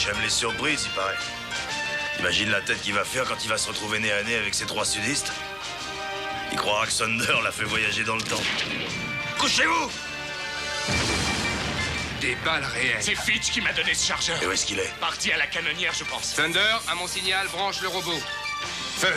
j'aime les surprises, il paraît. Imagine la tête qu'il va faire quand il va se retrouver nez à nez avec ces trois sudistes. Il croira que Thunder l'a fait voyager dans le temps. Couchez-vous! Des balles réelles. C'est Fitch qui m'a donné ce chargeur. Et où est-ce qu'il est? Parti à la canonnière, je pense. Thunder, à mon signal, branche le robot. Feu!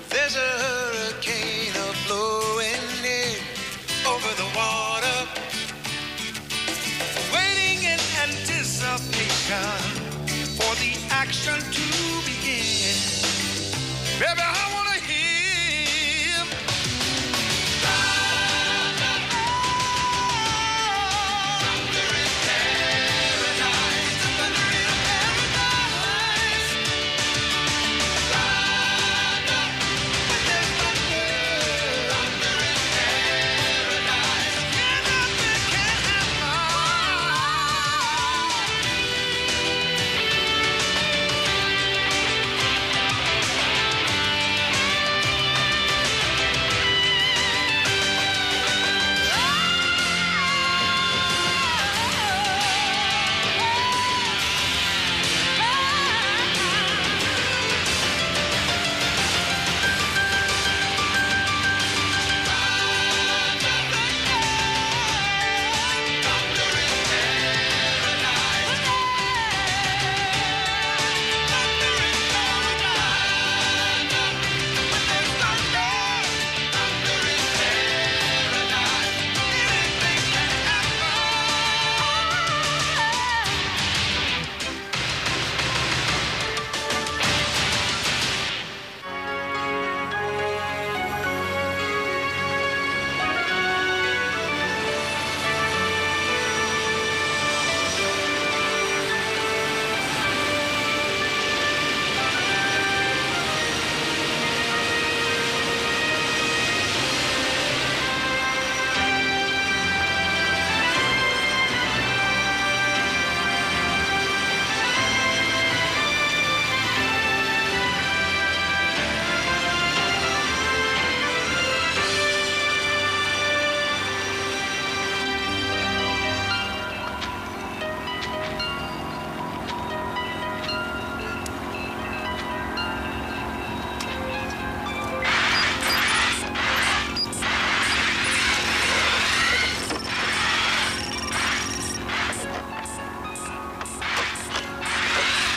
There's a hurricane blowing in over the water, waiting in anticipation for the action to begin. Baby, I wanna hear him. Thunder in paradise, thunder in paradise.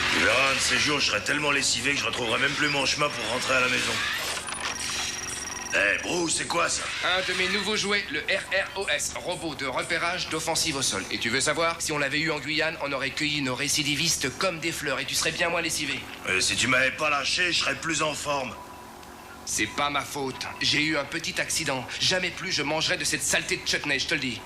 Tu verras, un de ces jours, je serai tellement lessivé que je retrouverai même plus mon chemin pour rentrer à la maison. Eh, Bruce, c'est quoi ça? Un de mes nouveaux jouets, le RROS, robot de repérage d'offensive au sol. Et tu veux savoir, si on l'avait eu en Guyane, on aurait cueilli nos récidivistes comme des fleurs et tu serais bien moins lessivé. Si tu m'avais pas lâché, je serais plus en forme. C'est pas ma faute. J'ai eu un petit accident. Jamais plus je mangerai de cette saleté de chutney, je te le dis.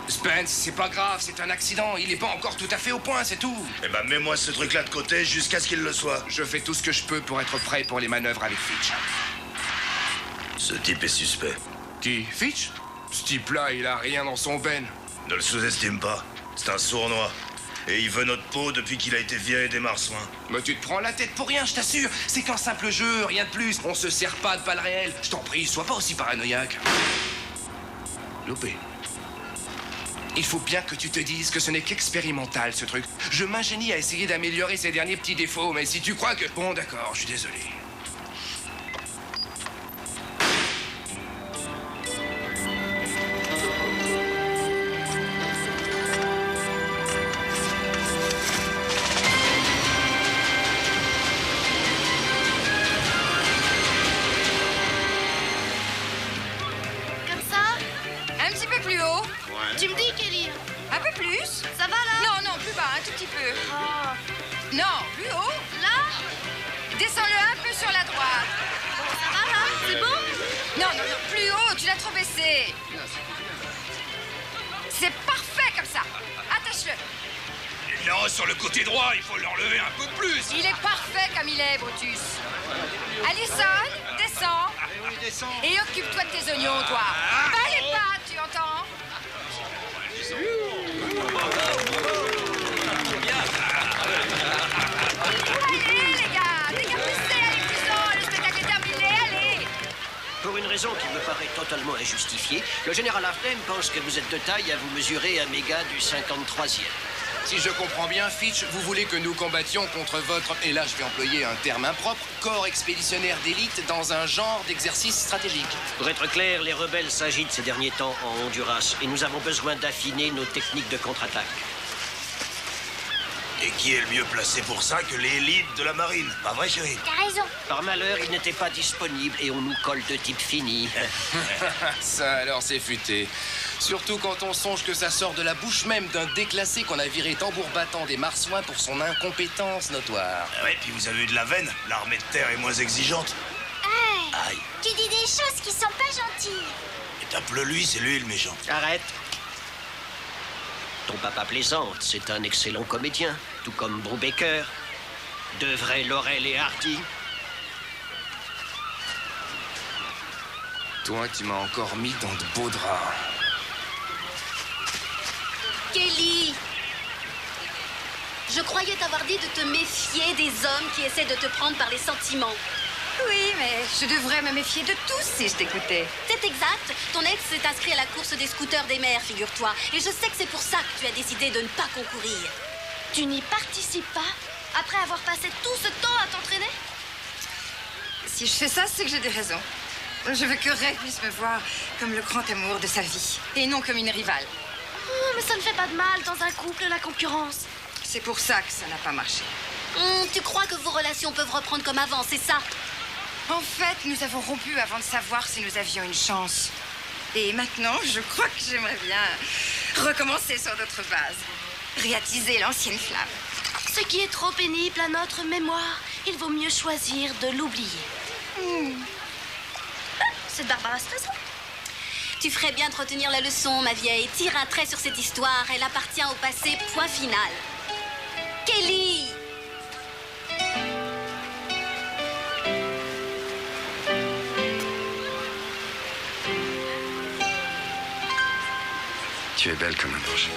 Spence, c'est pas grave, c'est un accident. Il est pas encore tout à fait au point, c'est tout. Eh ben, mets-moi ce truc-là de côté jusqu'à ce qu'il le soit. Je fais tout ce que je peux pour être prêt pour les manœuvres avec Fitch. Ce type est suspect. Qui? Fitch? Ce type-là, il a rien dans son veine. Ne le sous-estime pas. C'est un sournois. Et il veut notre peau depuis qu'il a été viré des marsouins. Mais tu te prends la tête pour rien, je t'assure. C'est qu'un simple jeu, rien de plus. On se sert pas de balles réelles. Je t'en prie, sois pas aussi paranoïaque. Loupé. Il faut bien que tu te dises que ce n'est qu'expérimental, ce truc. Je m'ingénie à essayer d'améliorer ces derniers petits défauts, mais si tu crois que... Bon, d'accord, je suis désolé. Comme ça? Un petit peu plus haut. Tu me dis, Kelly? À peu plus. Ça va là? Non, non, plus bas, un tout petit peu. Oh. Non, plus haut. Là? Descends-le un peu sur la droite. Ça va là? C'est bon? Non, non, non, plus haut, tu l'as trop baissé. C'est parfait comme ça. Attache-le. Non, sur le côté droit, il faut l'enlever un peu plus. Il est parfait comme il est, Brutus. Allison, descends. Et occupe-toi de tes oignons, toi. Pas les pattes, tu entends? Allez, les gars, décapissez, allez, plus le spectacle est terminé, allez. Pour une raison qui me paraît totalement injustifiée, le général Hartlem pense que vous êtes de taille à vous mesurer à méga du 53e. Si je comprends bien, Fitch, vous voulez que nous combattions contre votre, et là je vais employer un terme impropre, corps expéditionnaire d'élite dans un genre d'exercice stratégique. Pour être clair, les rebelles s'agitent ces derniers temps en Honduras et nous avons besoin d'affiner nos techniques de contre-attaque. Et qui est le mieux placé pour ça que l'élite de la marine? Pas vrai, chérie? T'as raison. Par malheur, il n'était pas disponible et on nous colle de type fini. Ça alors c'est futé. Surtout quand on songe que ça sort de la bouche même d'un déclassé qu'on a viré tambour battant des marsouins pour son incompétence notoire. Ah ouais, puis vous avez eu de la veine. L'armée de terre est moins exigeante. Hey, Aïe. tu dis des choses qui sont pas gentilles. Et tape-le lui, c'est lui le méchant. Arrête. Ton papa plaisante, c'est un excellent comédien, tout comme Brubaker. De vrais Laurel et Hardy. Toi, tu m'as encore mis dans de beaux draps. Kelly, je croyais t'avoir dit de te méfier des hommes qui essaient de te prendre par les sentiments. Oui, mais je devrais me méfier de tous si je t'écoutais. C'est exact. Ton ex s'est inscrit à la course des scooters des mers, figure-toi. Et je sais que c'est pour ça que tu as décidé de ne pas concourir. Tu n'y participes pas après avoir passé tout ce temps à t'entraîner? Si je fais ça, c'est que j'ai des raisons. Je veux que Ray puisse me voir comme le grand amour de sa vie, et non comme une rivale. Oh, mais ça ne fait pas de mal dans un couple, la concurrence. C'est pour ça que ça n'a pas marché. Tu crois que vos relations peuvent reprendre comme avant, c'est ça? En fait, nous avons rompu avant de savoir si nous avions une chance. Et maintenant, je crois que j'aimerais bien recommencer sur d'autres bases. Réattiser l'ancienne flamme. Ce qui est trop pénible à notre mémoire, il vaut mieux choisir de l'oublier. C'est Barbara Streisand. Tu ferais bien de retenir la leçon, ma vieille. Tire un trait sur cette histoire. Elle appartient au passé, point final. Kelly! Tu es belle comme un ange.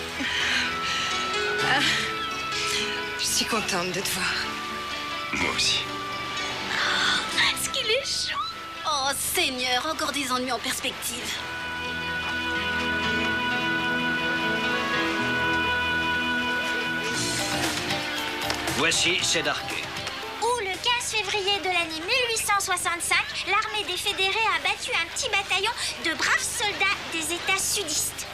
Je suis contente de te voir. Moi aussi. Est-ce qu'il est chaud? Oh, Seigneur, encore des ennuis en perspective. Voici Sédarké. Où, le 15 février de l'année 1865, l'armée des fédérés a battu un petit bataillon de braves soldats des États sudistes.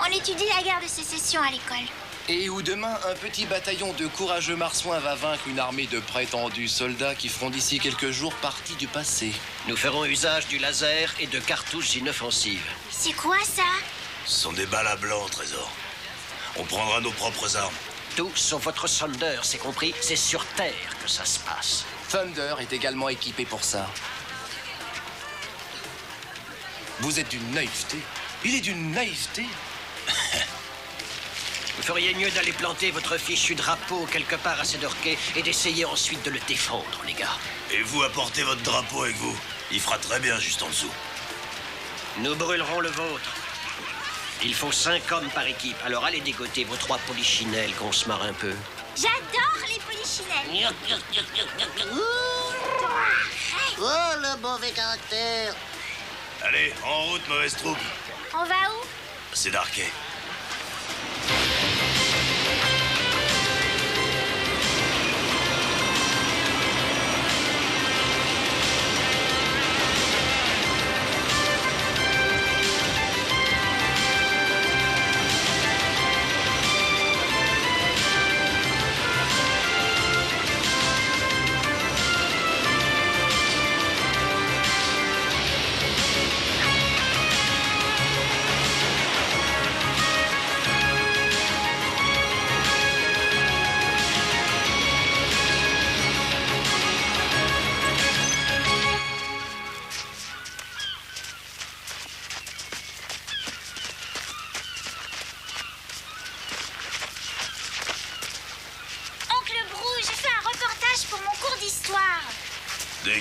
On étudie la guerre de sécession à l'école. Et où demain, un petit bataillon de courageux marsouins va vaincre une armée de prétendus soldats qui feront d'ici quelques jours partie du passé. Nous ferons usage du laser et de cartouches inoffensives. C'est quoi ça? Ce sont des balles à blanc, Trésor. On prendra nos propres armes. Tout sauf votre Thunder, c'est compris? C'est sur Terre que ça se passe. Thunder est également équipé pour ça. Vous êtes d'une naïveté. Il est d'une naïveté. Vous feriez mieux d'aller planter votre fichu drapeau quelque part à Sédarké et d'essayer ensuite de le défendre, les gars. Et vous apportez votre drapeau avec vous. Il fera très bien juste en dessous. Nous brûlerons le vôtre. Il faut 5 hommes par équipe, alors allez dégoter vos 3 polichinelles qu'on se marre un peu. J'adore les polichinelles. Oh, le mauvais caractère. Allez, en route, mauvaise troupe. On va où? C'est Darké.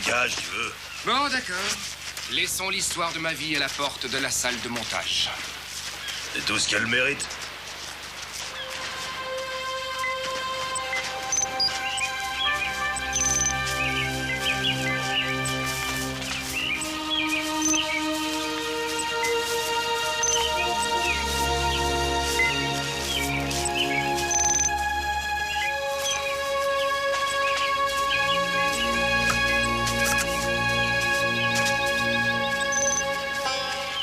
marécage, tu veux. Bon, d'accord. Laissons l'histoire de ma vie à la porte de la salle de montage. C'est tout ce qu'elle mérite.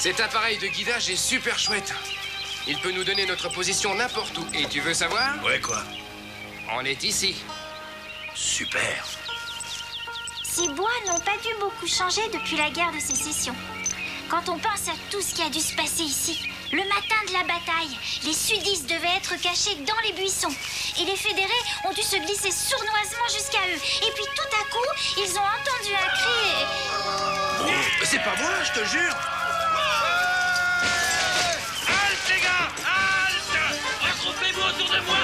Cet appareil de guidage est super chouette. Il peut nous donner notre position n'importe où. Et tu veux savoir? Ouais, quoi? On est ici. Super. Ces bois n'ont pas dû beaucoup changer depuis la guerre de sécession. Quand on pense à tout ce qui a dû se passer ici, le matin de la bataille, les sudistes devaient être cachés dans les buissons. Et les fédérés ont dû se glisser sournoisement jusqu'à eux. Et puis tout à coup, ils ont entendu un cri et... Oh, c'est pas moi, je te jure. Halte, les gars! Halte! Regroupez-vous autour de moi!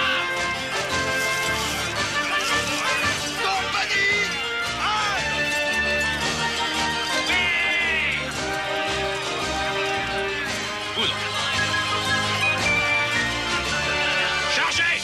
Compagnie! Poudre! Chargez!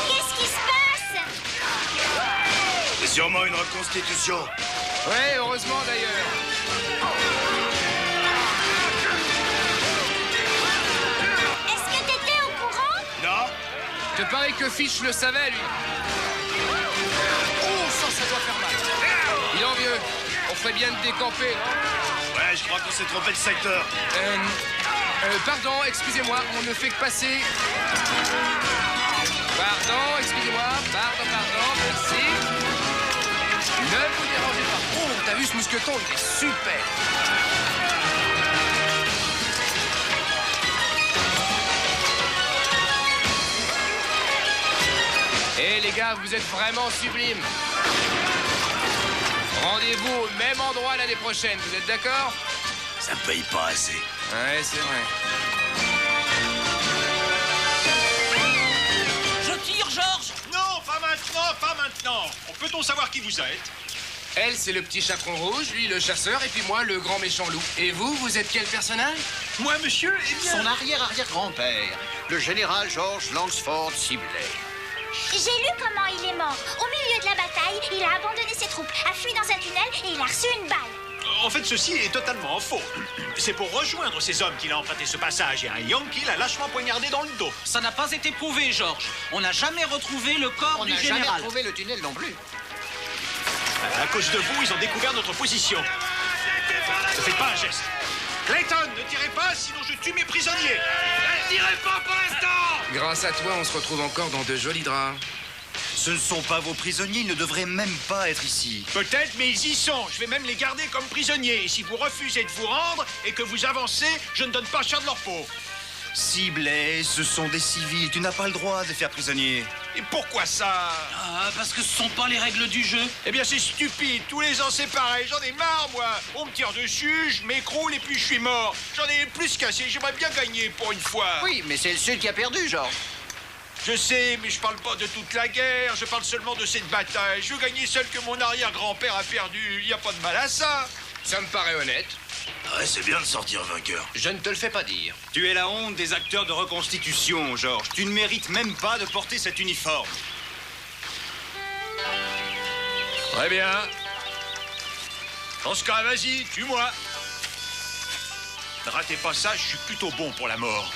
Qu'est-ce qui se passe? C'est sûrement une reconstitution. Ouais, heureusement d'ailleurs. Est-ce que t'étais au courant? Non? Te paraît que Fish le savait, lui. Oh, ça doit faire mal. Il est envieux. On ferait bien de décamper, non? Ouais, je crois qu'on s'est trompé de secteur. Pardon, excusez-moi, on ne fait que passer. Pardon, excusez-moi. Pardon, merci. Ne vous dérangez pas. Oh, t'as vu ce mousqueton, il est super. Eh les gars, vous êtes vraiment sublimes. Rendez-vous au même endroit l'année prochaine, vous êtes d'accord? Ça paye pas assez. Ouais, c'est vrai. Je tire, Georges! Non, pas maintenant, pas maintenant. Peut-on savoir qui vous êtes? Elle, c'est le petit chaperon rouge, lui, le chasseur, et puis moi, le grand méchant loup. Et vous, vous êtes quel personnage? Moi, monsieur, eh bien... Son arrière-arrière-grand-père, le général George Langsford Sibley. J'ai lu comment il est mort. Au milieu de la bataille, il a abandonné ses troupes, a fui dans un tunnel et il a reçu une balle. En fait, ceci est totalement faux. C'est pour rejoindre ces hommes qu'il a emprunté ce passage et un Yankee l'a lâchement poignardé dans le dos. Ça n'a pas été prouvé, George. On n'a jamais retrouvé le corps du général. On n'a jamais retrouvé le tunnel non plus. À cause de vous, ils ont découvert notre position. Ne faites pas un geste. Clayton, ne tirez pas, sinon je tue mes prisonniers. Ne tirez pas pour l'instant! Grâce à toi, on se retrouve encore dans de jolis draps. Ce ne sont pas vos prisonniers, ils ne devraient même pas être ici. Peut-être, mais ils y sont. Je vais même les garder comme prisonniers. Et si vous refusez de vous rendre et que vous avancez, je ne donne pas cher de leur peau. Sibley, ce sont des civils, tu n'as pas le droit de les faire prisonniers. Et pourquoi ça? Ah, parce que ce sont pas les règles du jeu. Eh bien, c'est stupide. Tous les ans, c'est pareil. J'en ai marre, moi. On me tire dessus, je m'écroule et puis je suis mort. J'en ai plus qu'assez. J'aimerais bien gagner pour une fois. Oui, mais c'est le Sud qui a perdu, George. Je sais, mais je parle pas de toute la guerre. Je parle seulement de cette bataille. Je veux gagner celle que mon arrière-grand-père a perdue. Il n'y a pas de mal à ça. Ça me paraît honnête. Ouais, c'est bien de sortir vainqueur. Je ne te le fais pas dire. Tu es la honte des acteurs de reconstitution, George. Tu ne mérites même pas de porter cet uniforme. Très bien. Dans ce cas, vas-y, tue-moi. Ne ratez pas ça, je suis plutôt bon pour la mort.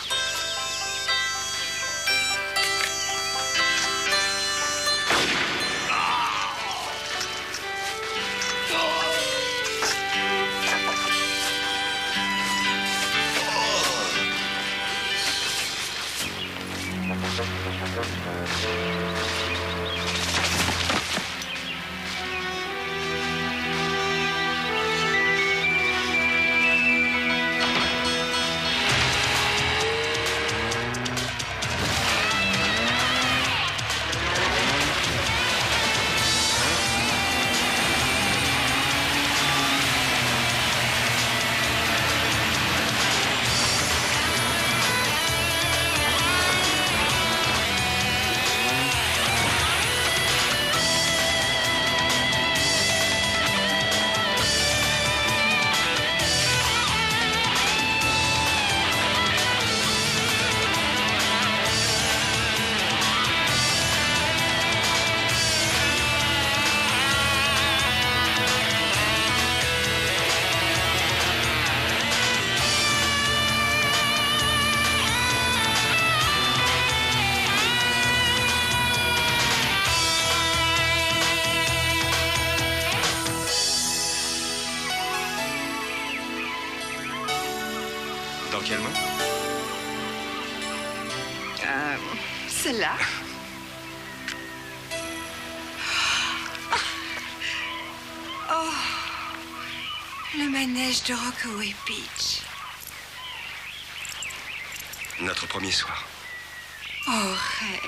Dans quelle main? Celle-là. Oh, le manège de Rockaway Beach. Notre premier soir. Oh, Ray.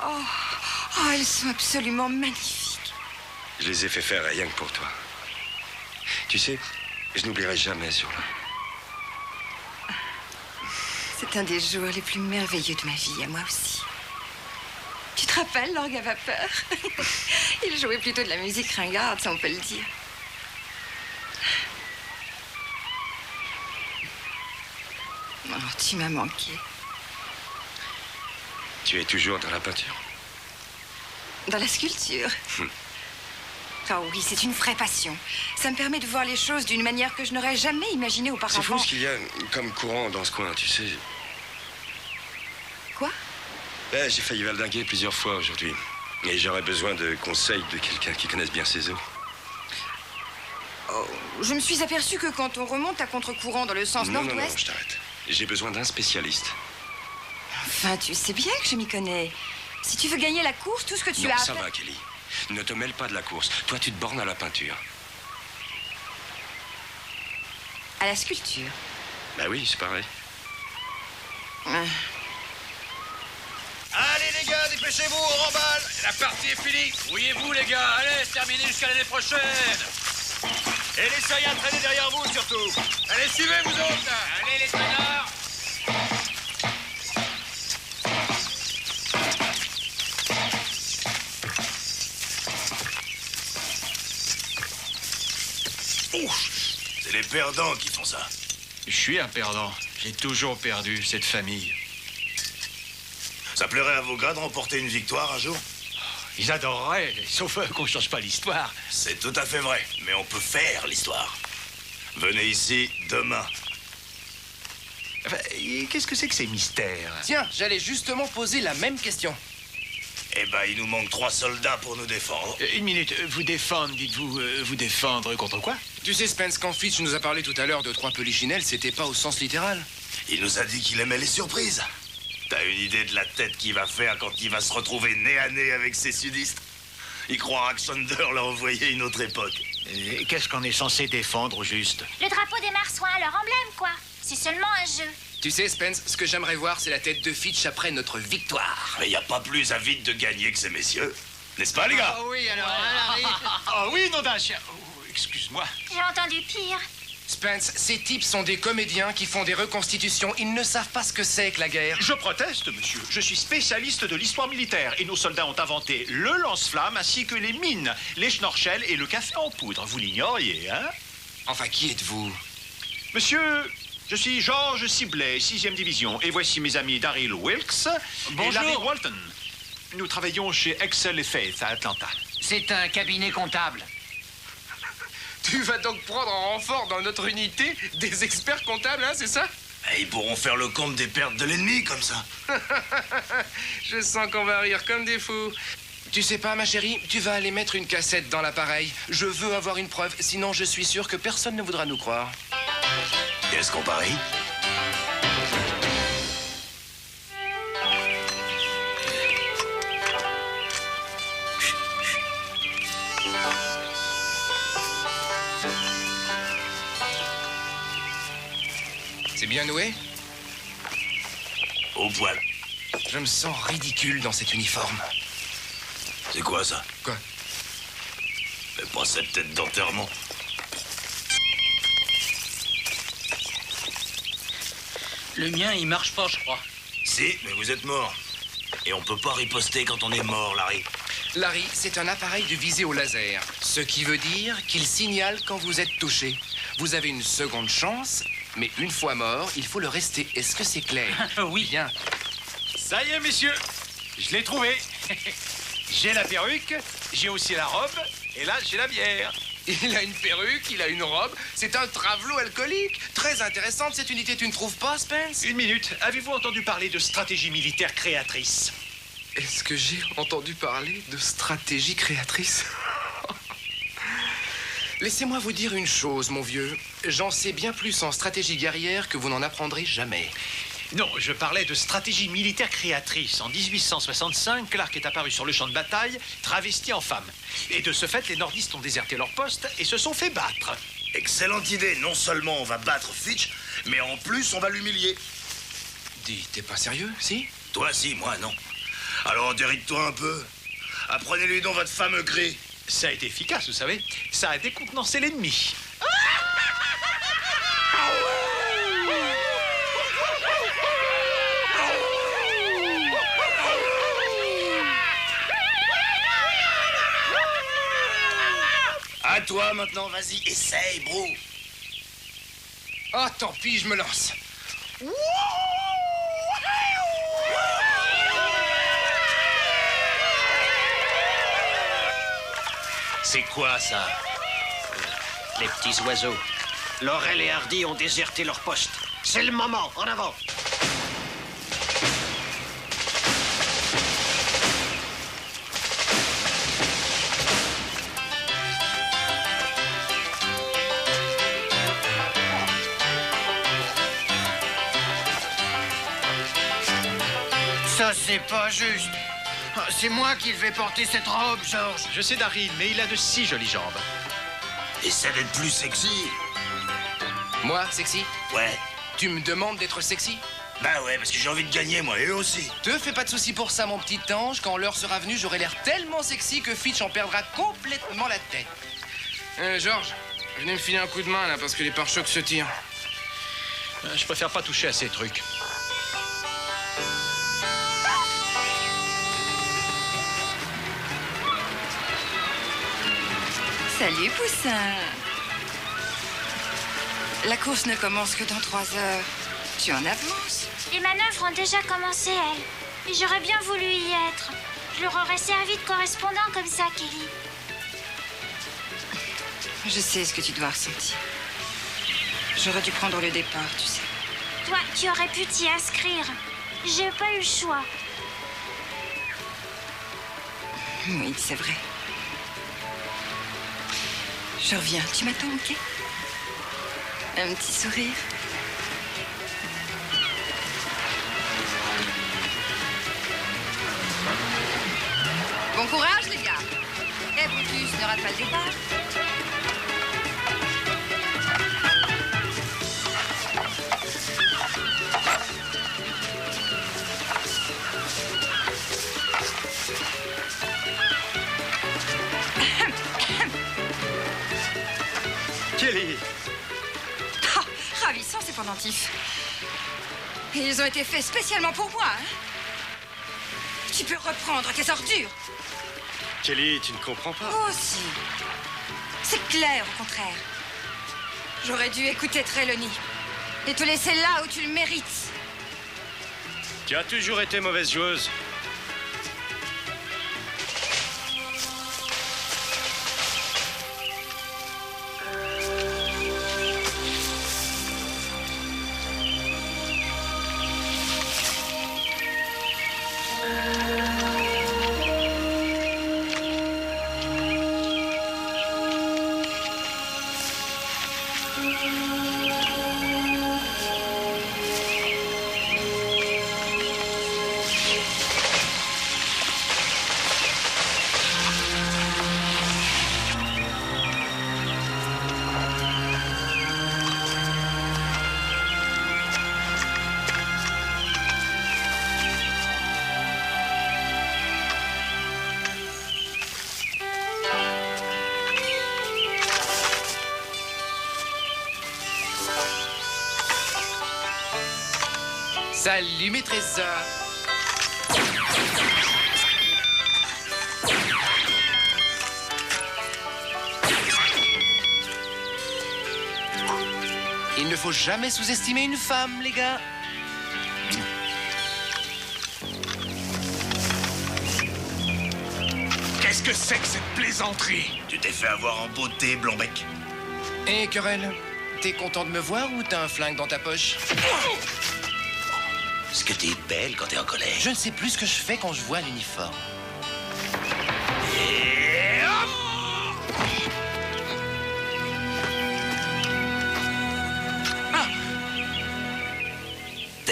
Oh, elles sont absolument magnifiques. Je les ai fait faire rien que pour toi. Tu sais, je n'oublierai jamais ce jour-là. C'est un des jours les plus merveilleux de ma vie, à moi aussi. Tu te rappelles l'orgue à vapeur? Il jouait plutôt de la musique ringarde, ça on peut le dire. Oh, tu m'as manqué. Tu es toujours dans la peinture? Dans la sculpture. Oh oui, c'est une vraie passion. Ça me permet de voir les choses d'une manière que je n'aurais jamais imaginée auparavant. C'est fou ce qu'il y a comme courant dans ce coin, tu sais. Quoi? J'ai failli valdinguer plusieurs fois aujourd'hui. Et j'aurais besoin de conseils de quelqu'un qui connaisse bien ces eaux. Oh, je me suis aperçue que quand on remonte à contre-courant dans le sens nord-ouest... Non, je t'arrête. J'ai besoin d'un spécialiste. Enfin, tu sais bien que je m'y connais. Si tu veux gagner la course, tout ce que tu as à ça faire... va, Kelly. Ne te mêle pas de la course. Toi, tu te bornes à la peinture. À la sculpture? Bah oui, c'est pareil. Allez les gars, dépêchez-vous, on remballe. La partie est finie. Mouillez-vous les gars, allez, terminez jusqu'à l'année prochaine. Et laissez rien traîner derrière vous surtout. Allez, suivez vous autres. Allez les traînards. C'est les perdants qui font ça. Je suis un perdant. J'ai toujours perdu cette famille. Ça plairait à vos gars de remporter une victoire un jour? Ils adoreraient, sauf qu'on change pas l'histoire. C'est tout à fait vrai, mais on peut faire l'histoire. Venez ici demain. Enfin, qu'est-ce que c'est que ces mystères? Tiens, j'allais justement poser la même question. Eh ben, il nous manque 3 soldats pour nous défendre. Une minute, vous défendre, dites-vous, vous défendre contre quoi? Tu sais, Spence, quand Fitch nous a parlé tout à l'heure de 3 polichinelles, c'était pas au sens littéral. Il nous a dit qu'il aimait les surprises. T'as une idée de la tête qu'il va faire quand il va se retrouver nez à nez avec ces sudistes? Il croira que Sonder leur envoyait une autre époque. Et qu'est-ce qu'on est censé défendre, au juste? Le drapeau des Marsouins, leur emblème, quoi. C'est seulement un jeu. Tu sais, Spence, ce que j'aimerais voir, c'est la tête de Fitch après notre victoire. Mais y a pas plus avide de gagner que ces messieurs. N'est-ce pas, les gars? Ah oui, alors, Ah oui, nom d'un chien. Oh, excuse-moi. J'ai entendu pire. Spence, ces types sont des comédiens qui font des reconstitutions. Ils ne savent pas ce que c'est que la guerre. Je proteste, monsieur. Je suis spécialiste de l'histoire militaire et nos soldats ont inventé le lance-flamme ainsi que les mines, les schnorchels et le café en poudre. Vous l'ignoriez, hein? Enfin, qui êtes-vous? Monsieur, je suis George Sibley, 6e division, et voici mes amis Daryl Wilkes et Larry Walton. Nous travaillons chez Excel et Faith à Atlanta. C'est un cabinet comptable. Tu vas donc prendre en renfort dans notre unité des experts comptables, hein, c'est ça? Ils pourront faire le compte des pertes de l'ennemi, comme ça. Je sens qu'on va rire comme des fous. Tu sais pas, ma chérie, tu vas aller mettre une cassette dans l'appareil. Je veux avoir une preuve, sinon je suis sûr que personne ne voudra nous croire. Est-ce qu'on parie? C'est bien noué? Au poil. Je me sens ridicule dans cet uniforme. C'est quoi, ça? Quoi? Mais pas cette tête d'enterrement. Le mien, il marche pas, je crois. Si, mais vous êtes mort. Et on peut pas riposter quand on est mort, Larry. Larry, c'est un appareil de visée au laser. Ce qui veut dire qu'il signale quand vous êtes touché. Vous avez une seconde chance, mais une fois mort, il faut le rester. Est-ce que c'est clair? Oui. Bien. Ça y est, messieurs, je l'ai trouvé. J'ai la perruque, j'ai aussi la robe, et là, j'ai la bière. Il a une perruque, il a une robe. C'est un travelot alcoolique. Très intéressante cette unité, tu ne trouves pas, Spence? Une minute, avez-vous entendu parler de stratégie militaire créatrice? Est-ce que j'ai entendu parler de stratégie créatrice? Laissez-moi vous dire une chose, mon vieux. J'en sais bien plus en stratégie guerrière que vous n'en apprendrez jamais. Non, je parlais de stratégie militaire créatrice. En 1865, Clark est apparu sur le champ de bataille, travesti en femme. Et de ce fait, les nordistes ont déserté leur poste et se sont fait battre. Excellente idée. Non seulement on va battre Fitch, mais en plus on va l'humilier. Dis, t'es pas sérieux, si? Toi, si, moi, non. Alors, déride-toi un peu. Apprenez-lui donc votre fameux cri. Ça a été efficace, vous savez. Ça a décontenancé l'ennemi. À toi, maintenant, vas-y, essaye, bro. Ah, tant pis, je me lance. C'est quoi, ça? Les petits oiseaux. Laurel et Hardy ont déserté leur poste. C'est le moment, en avant. Ça, c'est pas juste. C'est moi qui vais porter cette robe, George. Je sais, Daryl, mais il a de si jolies jambes. Essaie d'être plus sexy. Moi, sexy? Ouais. Tu me demandes d'être sexy? Bah ouais, parce que j'ai envie de gagner, moi, et eux aussi. Te fais pas de soucis pour ça, mon petit ange. Quand l'heure sera venue, j'aurai l'air tellement sexy que Fitch en perdra complètement la tête. George, venez me filer un coup de main, là, parce que les pare-chocs se tirent. Je préfère pas toucher à ces trucs. Salut, Poussin. La course ne commence que dans 3 heures. Tu en avances. Les manœuvres ont déjà commencé, elles. Et j'aurais bien voulu y être. Je leur aurais servi de correspondant comme ça, Kelly. Je sais ce que tu dois ressentir. J'aurais dû prendre le départ, tu sais. Toi, tu aurais pu t'y inscrire. J'ai pas eu le choix. Oui, c'est vrai. Je reviens. Tu m'attends, ok? Un petit sourire. Bon courage, les gars. Et Brutus, ne rate pas le départ. Kelly! Ah, ravissant, ces pendentifs. Et ils ont été faits spécialement pour moi, hein? Tu peux reprendre tes ordures. Kelly, tu ne comprends pas. Oh, si. C'est clair, au contraire. J'aurais dû écouter Trelawney et te laisser là où tu le mérites. Tu as toujours été mauvaise joueuse. Salut, mes trésors. Il ne faut jamais sous-estimer une femme, les gars. Qu'est-ce que c'est que cette plaisanterie? Tu t'es fait avoir en beauté, Blanc-Bec. Hé, Querelle, t'es content de me voir ou t'as un flingue dans ta poche? Est-ce que t'es belle quand t'es en colère? Je ne sais plus ce que je fais quand je vois l'uniforme. Et hop!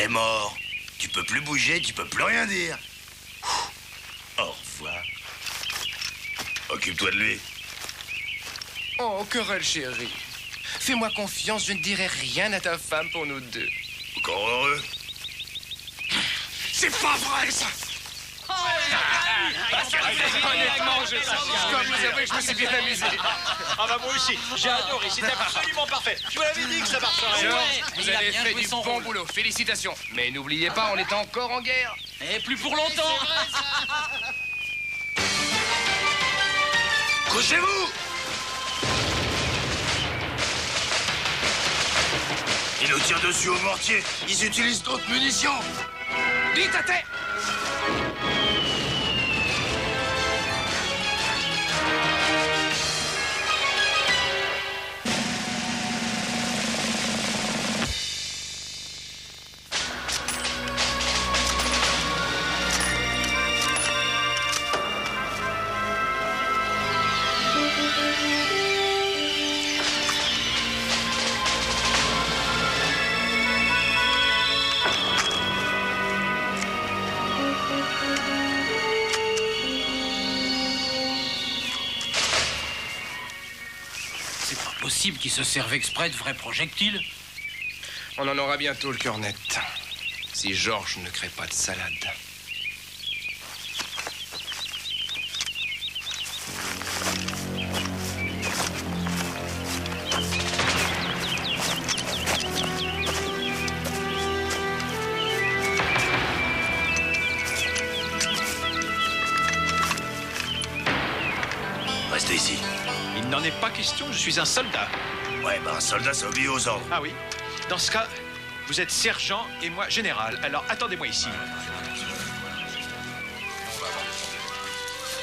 C'est mort. Tu peux plus bouger, tu peux plus rien dire. Au revoir. Occupe-toi de lui. Oh, querelle chérie. Fais-moi confiance, je ne dirai rien à ta femme pour nous deux. Encore heureux. C'est pas vrai, ça! Honnêtement, je dois vous avouer que je me suis bien amusé. Ah bah moi aussi, j'ai adoré, c'était absolument parfait. Je vous l'avais dit que ça marcherait. Vous avez fait du bon boulot, félicitations. Mais n'oubliez pas, on est encore en guerre. Et plus pour longtemps. Couchez-vous! Ils nous tirent dessus au mortier. Ils utilisent d'autres munitions. Vite à terre! Qui se servent exprès de vrais projectiles. On en aura bientôt le cœur net. Si Georges ne crée pas de salade. Restez ici. Il n'en est pas question, je suis un soldat. Ouais, bah un soldat, ça obéit aux ordres. Ah oui? Dans ce cas, vous êtes sergent et moi général. Alors attendez-moi ici.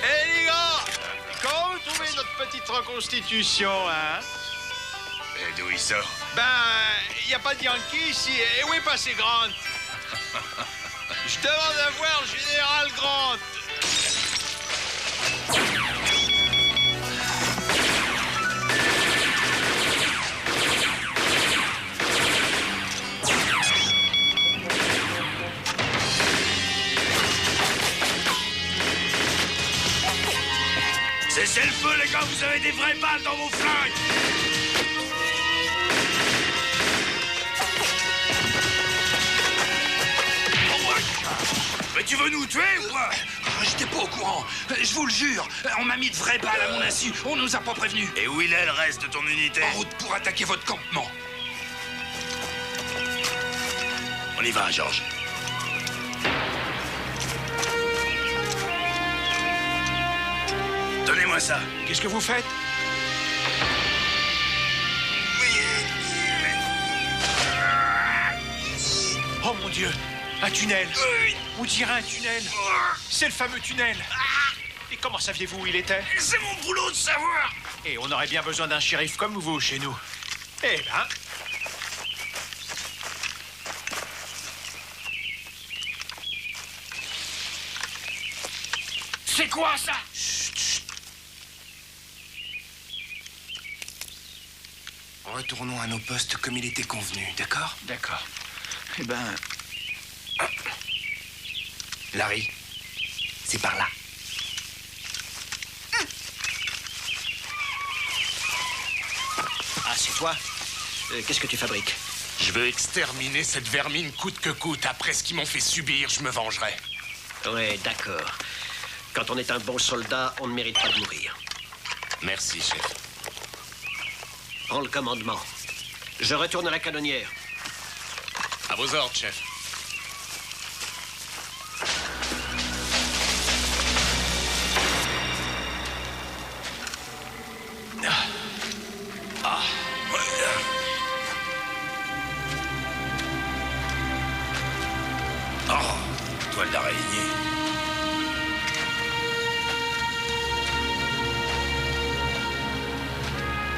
Eh les gars! Comment vous trouvez notre petite reconstitution, hein? Et d'où il sort? Ben, il n'y a pas de Yankee ici. Et où est passé Grant? Je demande à voir le général Grant. Cessez le feu, les gars, vous avez des vraies balles dans vos flingues! Mais tu veux nous tuer ou quoi? J'étais pas au courant. Je vous le jure. On m'a mis de vraies balles à mon insu. On nous a pas prévenus. Et où il est le reste de ton unité? En route pour attaquer votre campement. On y va, Georges. Donnez-moi ça. Qu'est-ce que vous faites? Oh mon Dieu! Un tunnel! On dirait un tunnel! C'est le fameux tunnel! Et comment saviez-vous où il était? C'est mon boulot de savoir! Et on aurait bien besoin d'un shérif comme vous chez nous. Eh ben... C'est quoi ça? Retournons à nos postes comme il était convenu, d'accord? D'accord. Eh ben... Larry, c'est par là. Ah, c'est toi? Qu'est-ce que tu fabriques? Je veux exterminer cette vermine coûte que coûte. Après ce qu'ils m'ont fait subir, je me vengerai. Ouais, d'accord. Quand on est un bon soldat, on ne mérite pas de mourir. Merci, chef. Prends le commandement. Je retourne à la canonnière. À vos ordres, chef. Toile d'araignée.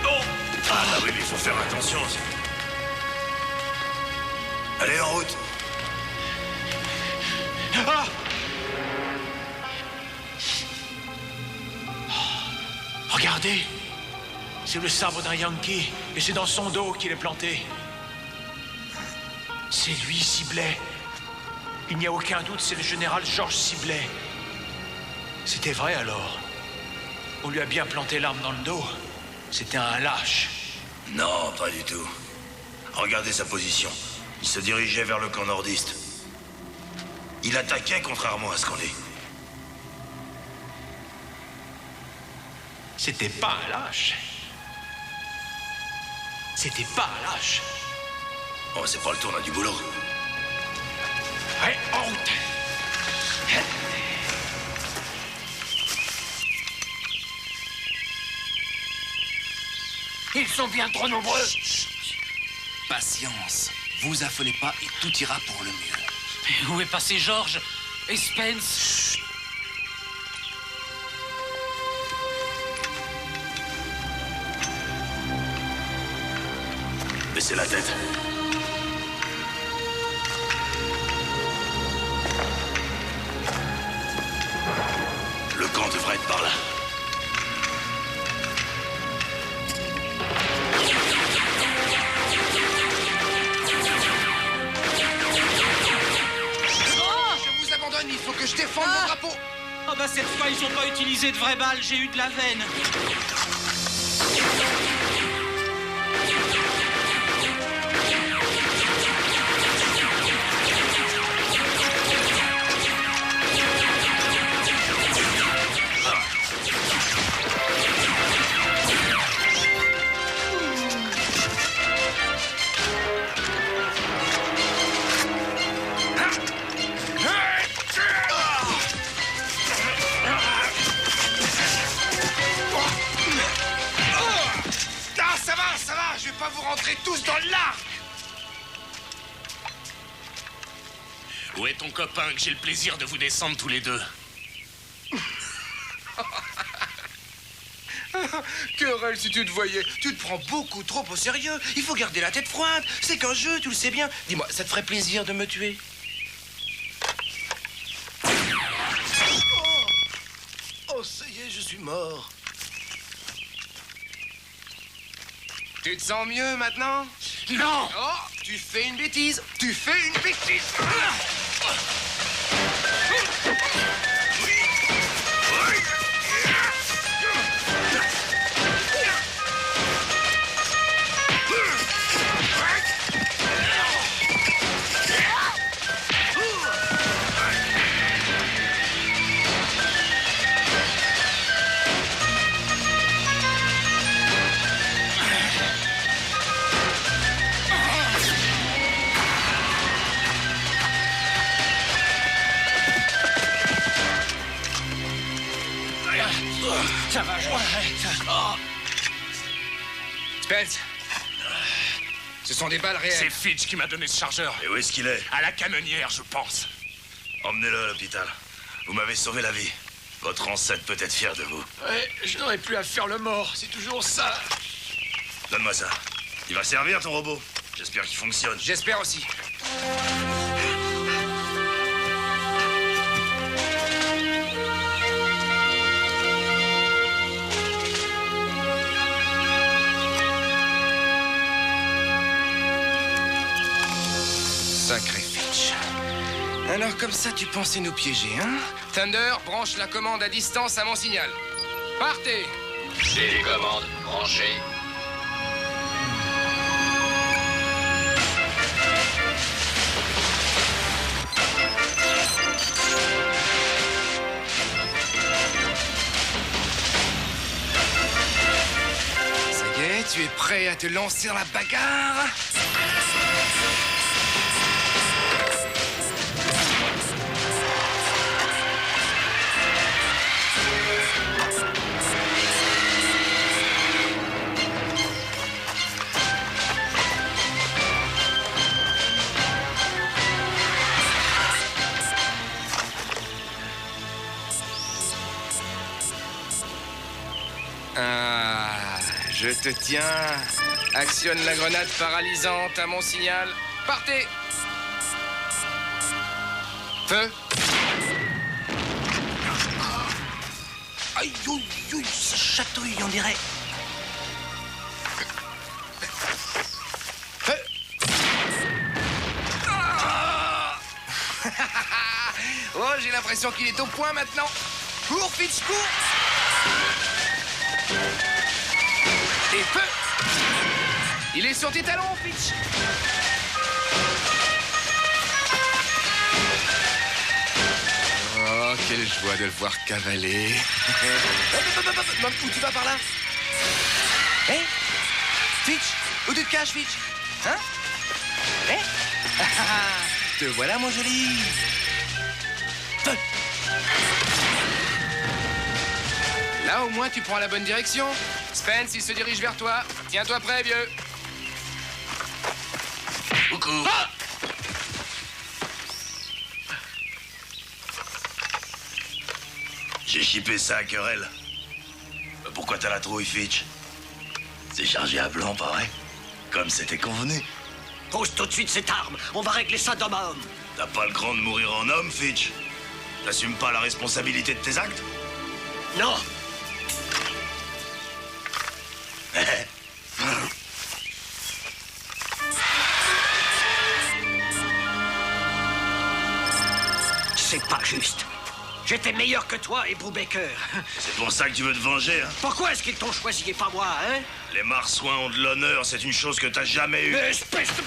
Oh! Ah bah oui, mais il faut faire attention. Allez, en route. Ah! Regardez! C'est le sabre d'un Yankee, et c'est dans son dos qu'il est planté. C'est lui, Sibley, Il n'y a aucun doute, c'est le général Georges Sibley. C'était vrai alors. On lui a bien planté l'arme dans le dos. C'était un lâche. Non, pas du tout. Regardez sa position. Il se dirigeait vers le camp nordiste. Il attaquait contrairement à ce qu'on dit. C'était pas un lâche. C'était pas un lâche. Oh, c'est pas le tour, on a du boulot. Allez, en route. Ils sont bien trop nombreux. Patience. Vous affolez pas et tout ira pour le mieux. Où est passé Georges et Spence? Baissez la tête. Le camp devrait être par là. Je vous abandonne, il faut que je défende mon drapeau. Ah bah cette fois, ils ont pas utilisé de vraies balles, j'ai eu de la veine. Ça va, je vais pas vous rentrer tous dans l'arc. Où est ton copain que j'ai le plaisir de vous descendre tous les deux? Querelle, si tu te voyais, tu te prends beaucoup trop au sérieux. Il faut garder la tête froide. C'est qu'un jeu, tu le sais bien. Dis-moi, ça te ferait plaisir de me tuer? Oh, ça y est, je suis mort. Tu te sens mieux maintenant? Non! Oh, tu fais une bêtise. Tu fais une bêtise. Ça va, Georges. Spence. Ce sont des balles réelles. C'est Fitch qui m'a donné ce chargeur. Et où est-ce qu'il est? À la canonnière, je pense. Emmenez-le à l'hôpital. Vous m'avez sauvé la vie. Votre ancêtre peut être fier de vous. Ouais, je n'aurais plus à faire le mort, c'est toujours ça. Donne-moi ça. Il va servir, ton robot. J'espère qu'il fonctionne. J'espère aussi. Sacré Fitch. Alors comme ça, tu pensais nous piéger, hein? Thunder, branche la commande à distance à mon signal. Partez! Télécommande branchée. Ça y est, tu es prêt à te lancer dans la bagarre? Ah, je te tiens. Actionne la grenade paralysante à mon signal. Partez! Feu! Aïe, aïe, aïe, ça chatouille, on dirait. Feu! Ah j'ai l'impression qu'il est au point maintenant. Cours, Fitch, cours. Et feu. Il est sur tes talons, Fitch. Oh, quelle joie de le voir cavaler. Où tu vas par là? Hein? Fitch? Où tu te caches, Fitch? Hein? Hein? Te voilà, mon joli. Feu. Là, au moins, tu prends la bonne direction. Spence, il se dirige vers toi. Tiens-toi prêt, vieux. Coucou. Ah! J'ai chippé ça à querelle. Pourquoi t'as la trouille, Fitch? C'est chargé à blanc, pareil. Comme c'était convenu. Pose tout de suite cette arme. On va régler ça d'homme à homme. T'as pas le cran de mourir en homme, Fitch? T'assumes pas la responsabilité de tes actes? Non. C'est pas juste. J'étais meilleur que toi et Brubaker. C'est pour ça que tu veux te venger, hein? Pourquoi est-ce qu'ils t'ont choisi et pas moi, hein? Les marsouins ont de l'honneur, c'est une chose que t'as jamais eue. Espèce de...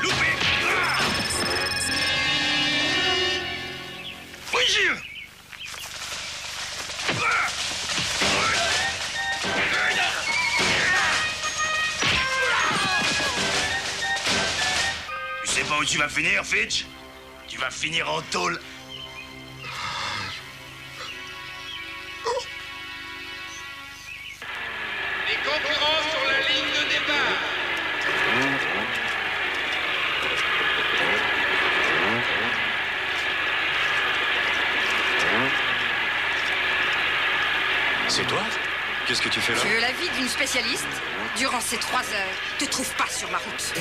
Loupé! Oui, Gilles! Tu sais pas où tu vas finir, Fitch? Tu vas finir en tôle. Les concurrents sur la ligne de départ. C'est toi? Qu'est-ce que tu fais là? Tu veux l'avis d'une spécialiste? Durant ces 3 heures, te trouve pas sur ma route.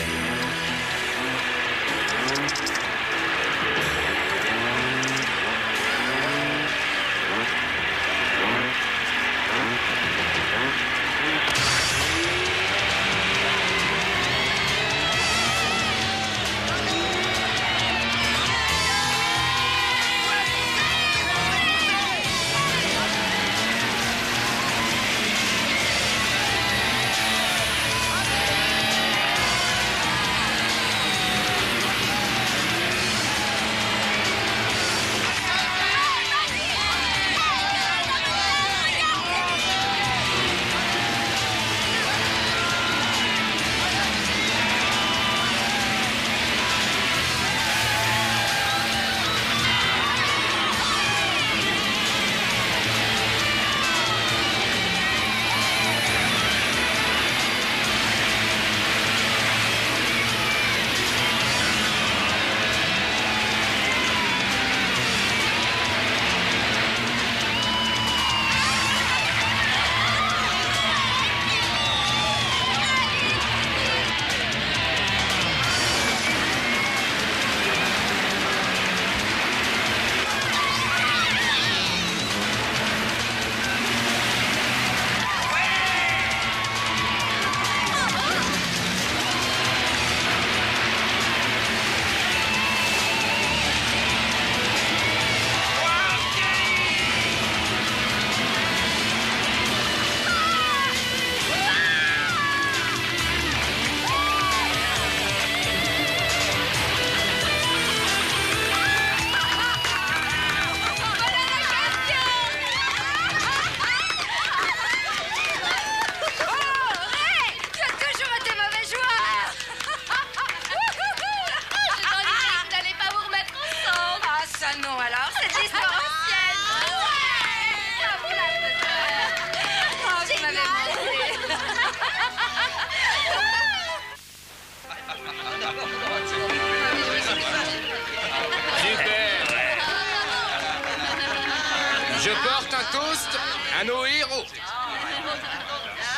Je porte un toast à nos héros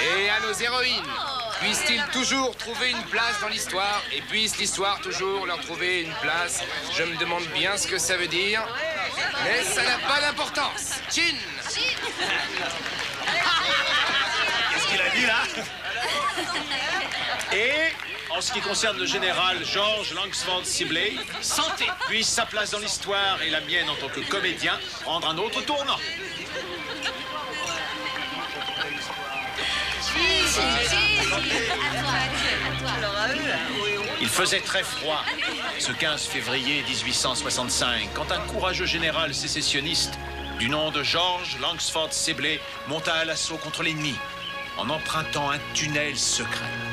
et à nos héroïnes. Puissent-ils toujours trouver une place dans l'histoire et puisse l'histoire toujours leur trouver une place. Je me demande bien ce que ça veut dire, mais ça n'a pas d'importance. Chin! Qu'est-ce qu'il a dit là? Et en ce qui concerne le général George Langsford Sibley, Santé. puisse sa place dans l'histoire et la mienne en tant que comédien prendre un autre tournant. Il faisait très froid ce 15 février 1865 quand un courageux général sécessionniste du nom de George Langsford Sibley monta à l'assaut contre l'ennemi en empruntant un tunnel secret.